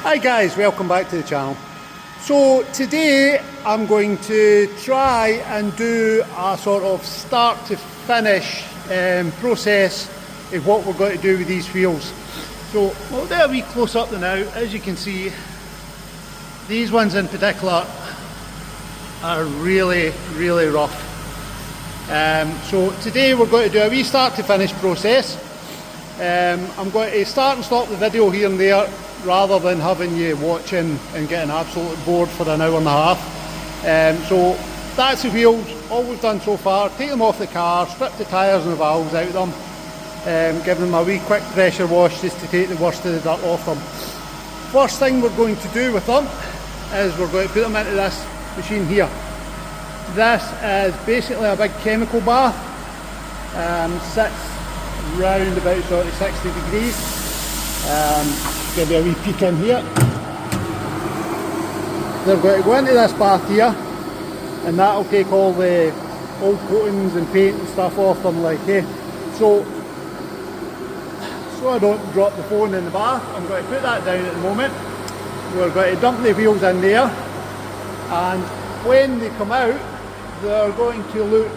Hi guys, welcome back to the channel. So today I'm going to try and do a sort of start to finish process of what we're going to do with these wheels. So we'll do a wee close up now. As you can see, these ones in particular are really rough. So today we're going to do a wee start to finish process. I'm going to start and stop the video here and there rather than having you watching and getting absolutely bored for an hour and a half. So that's the wheels, all we've done so far. Take them off the car, strip the tyres and the valves out of them, give them a wee quick pressure wash just to take the worst of the dirt off them. First thing we're going to do with them is we're going to put them into this machine here. This is basically a big chemical bath, sits round about sort of 60 degrees. Give you a wee peek in here. They're going to go into this bath here, and that will take all the old coatings and paint and stuff off them, like so I don't drop the phone in the bath. I'm going to put that down at the moment. We're going to dump the wheels in there, and when they come out they're going to look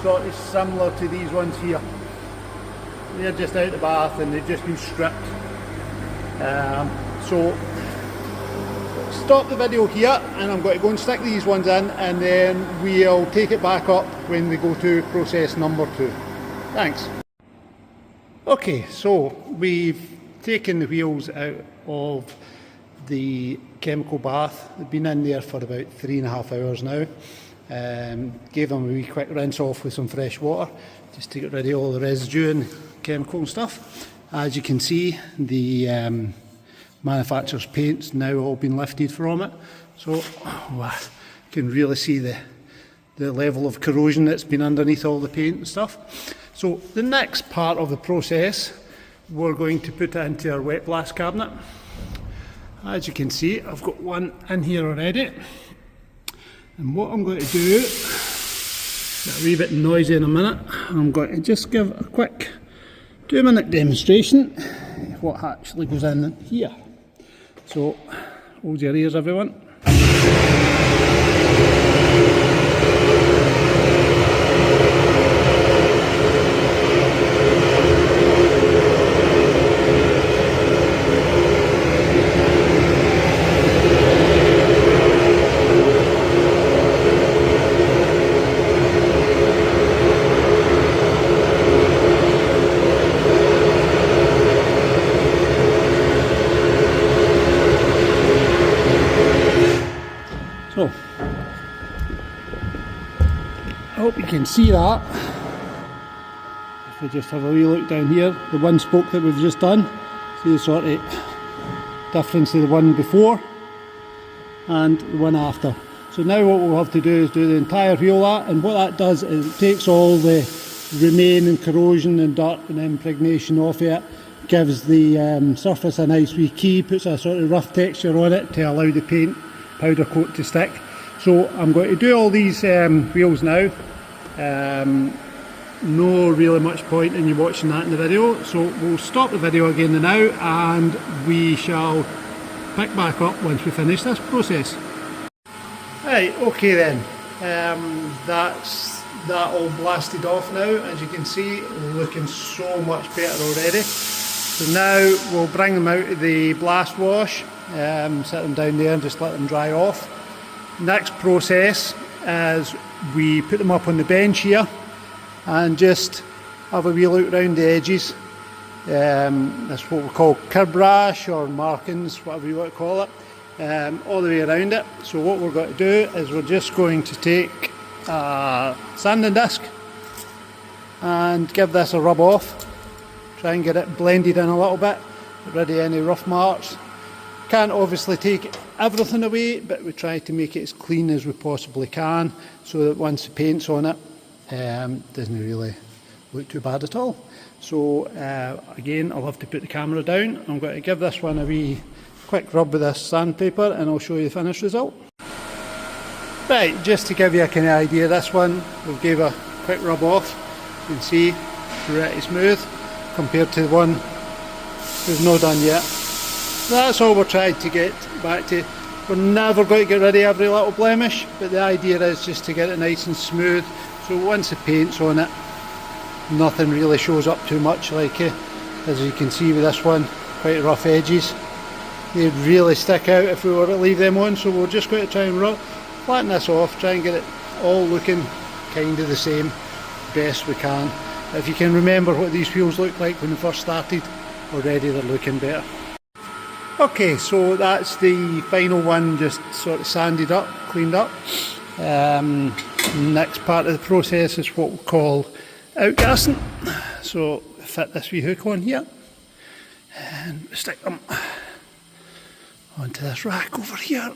sort of similar to these ones here. They're just out of the bath and they've just been stripped. So stop the video here, and I'm going to go and stick these ones in, and then we'll take it back up when we go to process number 2. Thanks. Okay, so we've taken the wheels out of the chemical bath. They've been in there for about 3.5 hours now. Gave them a wee quick rinse off with some fresh water just to get rid of all the residue and chemical and stuff. As you can see, the manufacturer's paint's now all been lifted from it, so you can really see the level of corrosion that's been underneath all the paint and stuff. So the next part of the process, we're going to put it into our wet blast cabinet. As you can see, I've got one in here already, and what I'm going to do, get a wee bit noisy in a minute, I'm going to just give a quick 2-minute demonstration of what actually goes in here. So hold your ears, everyone. So, I hope you can see that. If we just have a wee look down here, the one spoke that we've just done, see the sort of difference to the one before and the one after. So now what we'll have to do is do the entire wheel that, and what that does is it takes all the remaining corrosion and dirt and impregnation off it, gives the surface a nice wee key, puts a sort of rough texture on it to allow the paint powder coat to stick. So I'm going to do all these wheels now. No really much point in you watching that in the video, so we'll stop the video again now, and we shall pick back up once we finish this process. Right, okay then, that's that all blasted off now. As you can see, looking so much better already. So now we'll bring them out of the blast wash, set them down there and just let them dry off. Next process is we put them up on the bench here and just have a wee look around the edges. That's what we call curb rash or markings, whatever you want to call it, all the way around it. So what we're going to do is we're just going to take a sanding disc and give this a rub off. Try and get it blended in a little bit, get rid of any rough marks. Can't obviously take everything away, but we try to make it as clean as we possibly can, so that once the paint's on it, doesn't really look too bad at all. So again, I'll have to put the camera down. I'm going to give this one a wee quick rub with this sandpaper, and I'll show you the finished result. Right, just to give you a kind of idea, this one we gave a quick rub off. You can see pretty smooth compared to the one we've not done yet. That's all we're trying to get back to. We're never going to get rid of every little blemish, but the idea is just to get it nice and smooth, so once the paint's on it, nothing really shows up too much. Like as you can see with this one, quite rough edges. They'd really stick out if we were to leave them on, so we're just going to try and flatten this off, try and get it all looking kind of the same best we can. If you can remember what these wheels looked like when we first started, already they're looking better. Okay, so that's the final one, just sort of sanded up, cleaned up. Next part of the process is what we call outgassing. So fit this wee hook on here and stick them onto this rack over here.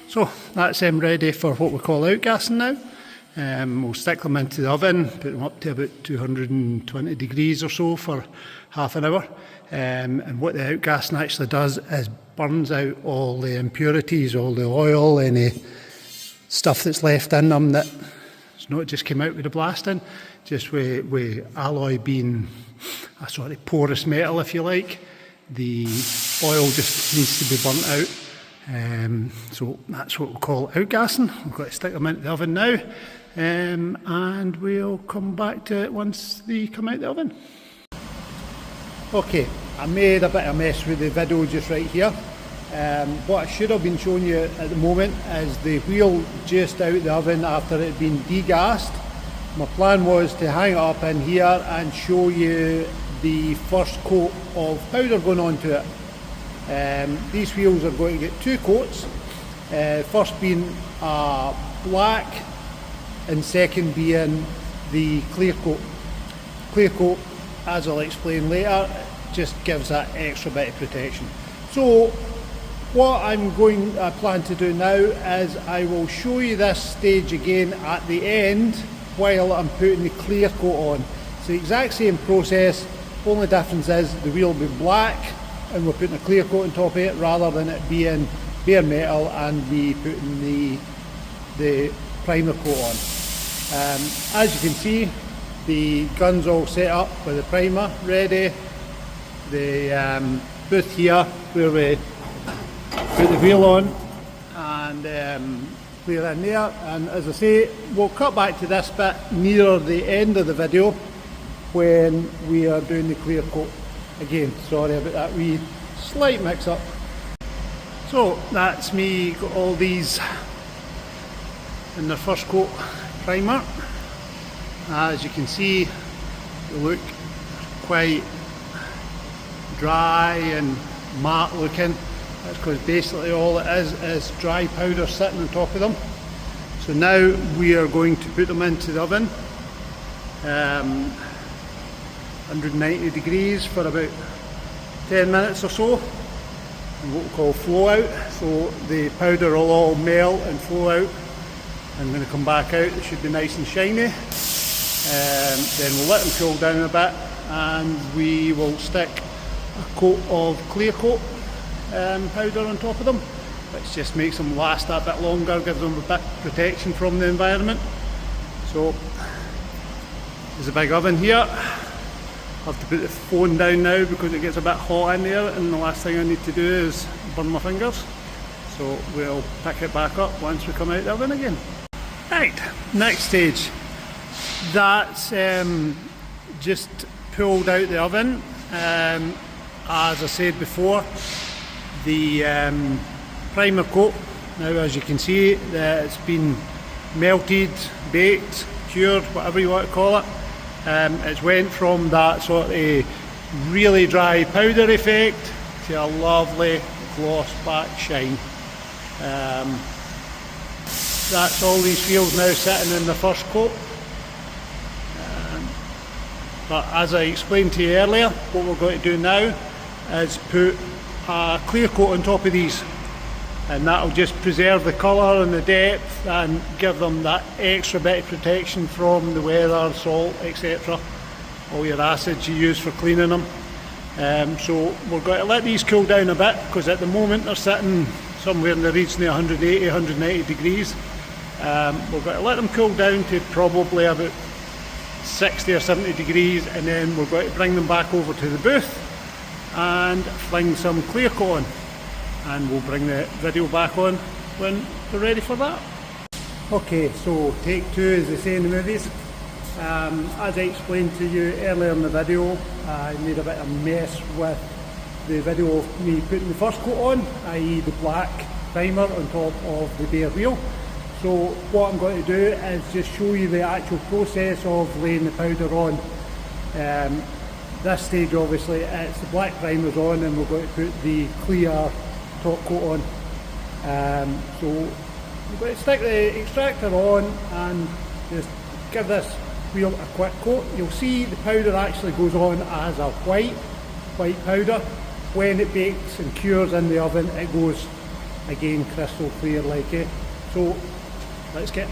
So that's them ready for what we call outgassing now. We'll stick them into the oven, put them up to about 220 degrees or so for half an hour. And what the outgassing actually does is burns out all the impurities, all the oil, any stuff that's left in them that it's not just came out with the blasting, just with alloy being a sort of porous metal, if you like. The oil just needs to be burnt out. So that's what we call outgassing. We've got to stick them into the oven now, and we'll come back to it once they come out the oven. Okay, I made a bit of a mess with the video just right here. What I should have been showing you at the moment is the wheel just out the oven after it had been degassed. My plan was to hang it up in here and show you the first coat of powder going onto it. These wheels are going to get two coats, first being a black and second being the clear coat. Clear coat, as I'll explain later, just gives that extra bit of protection. So what I plan to do now is I will show you this stage again at the end while I'm putting the clear coat on. It's the exact same process, only difference is the wheel will be black and we're putting a clear coat on top of it rather than it being bare metal and me putting the primer coat on. As you can see, the gun's all set up with the primer ready. The booth here where we put the wheel on and clear in there, and as I say, we'll cut back to this bit near the end of the video when we are doing the clear coat. Again, sorry about that wee slight mix up. So that's me, got all these in their first coat primer. As you can see, they look quite dry and matte looking. That's because basically all it is dry powder sitting on top of them. So now we are going to put them into the oven, 190 degrees for about 10 minutes or so, and what we call flow out. So the powder will all melt and flow out, and when they come back out it should be nice and shiny. Then we'll let them cool down a bit and we will stick a coat of clear coat powder on top of them, which just makes them last that bit longer, gives them a bit of protection from the environment. So there's a big oven here. I have to put the phone down now because it gets a bit hot in there, and the last thing I need to do is burn my fingers. So we'll pick it back up once we come out of the oven again. Right, next stage. That's just pulled out the oven. As I said before, the primer coat, now as you can see, it's been melted, baked, cured, whatever you want to call it. It's went from that sort of really dry powder effect to a lovely gloss back shine. That's all these wheels now sitting in the first coat. But as I explained to you earlier, what we're going to do now is put a clear coat on top of these, and that will just preserve the colour and the depth and give them that extra bit of protection from the weather, salt, etc. All your acids you use for cleaning them. So we're going to let these cool down a bit, because at the moment they're sitting somewhere in the region of 180, 190 degrees. We're going to let them cool down to probably about 60 or 70 degrees, and then we're going to bring them back over to the booth and fling some clear coat on, and we'll bring the video back on when we're ready for that. Okay, so take two, as they say in the movies. As I explained to you earlier in the video, I made a bit of a mess with the video of me putting the first coat on, i.e. the black primer on top of the bare wheel. So what I'm going to do is just show you the actual process of laying the powder on. This stage obviously it's the black primers on, and we're going to put the clear top coat on. So we're going to stick the extractor on and just give this wheel a quick coat. You'll see the powder actually goes on as a white powder. When it bakes and cures in the oven, it goes again crystal clear like it. So let's get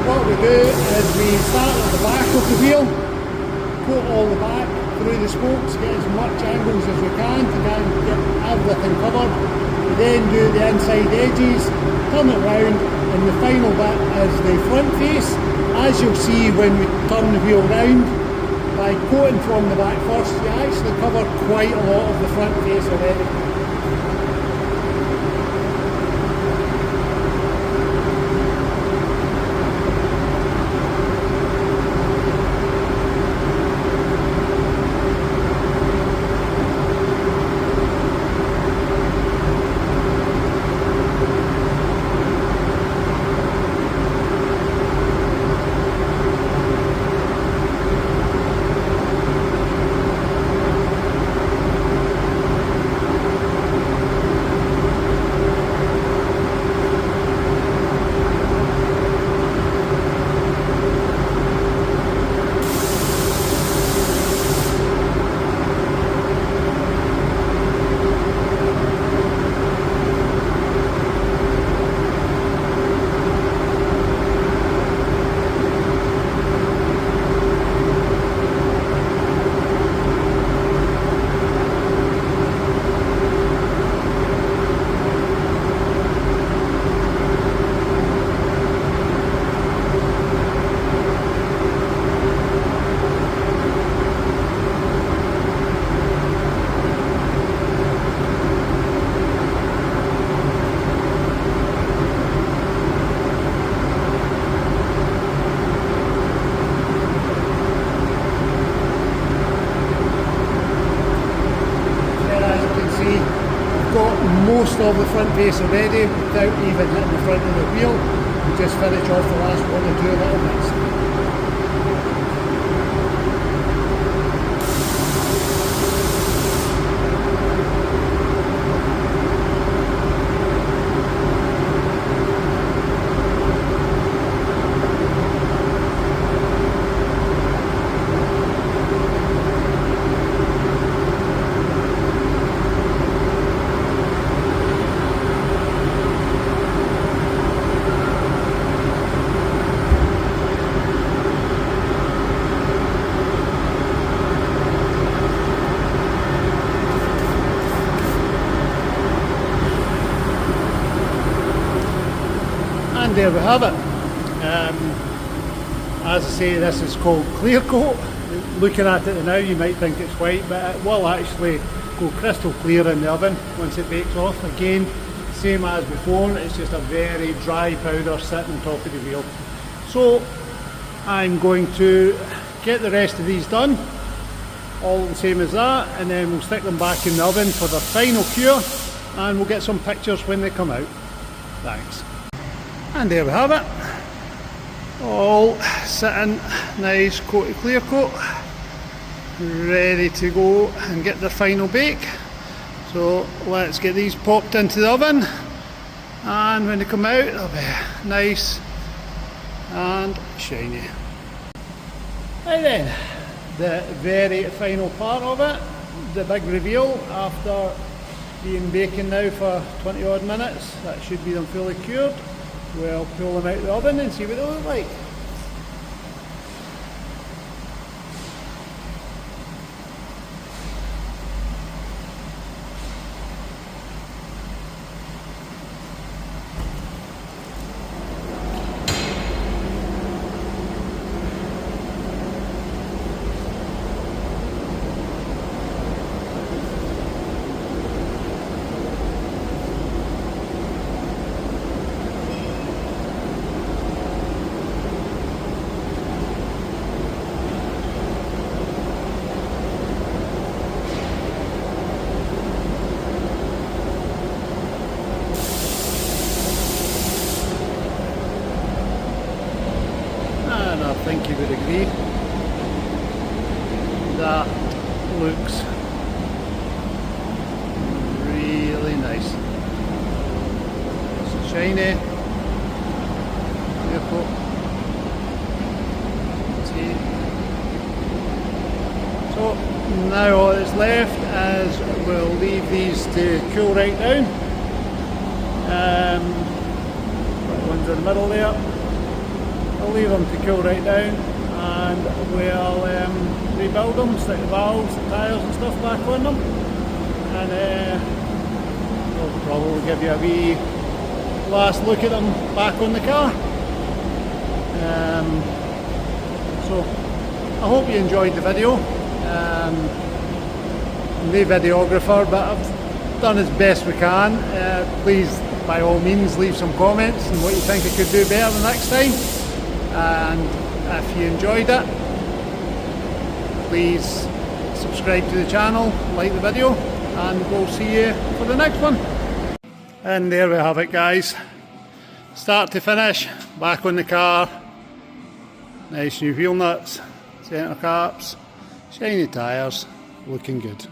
what we do is we start at the back of the wheel, coat all the back through the spokes, get as much angles as we can to get everything covered. We then do the inside edges, turn it round, and the final bit is the front face. As you'll see when we turn the wheel round, by coating from the back first, you actually cover quite a lot of the front face already. Most of the front face already without even hitting the front of the wheel. We just finish off the last one or two little bits. And there we have it. As I say, this is called clear coat. Looking at it now you might think it's white, but it will actually go crystal clear in the oven once it bakes off. Again, same as before, it's just a very dry powder sitting on top of the wheel. So I'm going to get the rest of these done, all the same as that, and then we'll stick them back in the oven for the final cure, and we'll get some pictures when they come out. Thanks. And there we have it, all sitting nice coated clear coat, ready to go and get the final bake. So let's get these popped into the oven, and when they come out they'll be nice and shiny. Right then, the very final part of it, the big reveal after being baking now for 20 odd minutes. That should be them fully cured. We'll pull them out of the oven and see what they look like. TV. That looks really nice. It's shiny. Beautiful. See. So now all that's left is we'll leave these to cool right down. That one's in the middle there. I'll leave them to cool right down and we'll rebuild them, stick the valves, the tyres and stuff back on them, and we'll probably give you a wee last look at them back on the car. So I hope you enjoyed the video. I'm no videographer, but I've done as best we can. Please by all means leave some comments on what you think I could do better the next time, and if you enjoyed it, please subscribe to the channel, like the video, and we'll see you for the next one. And there we have it, guys, start to finish, back on the car. Nice new wheel nuts, centre caps, shiny tyres, looking good.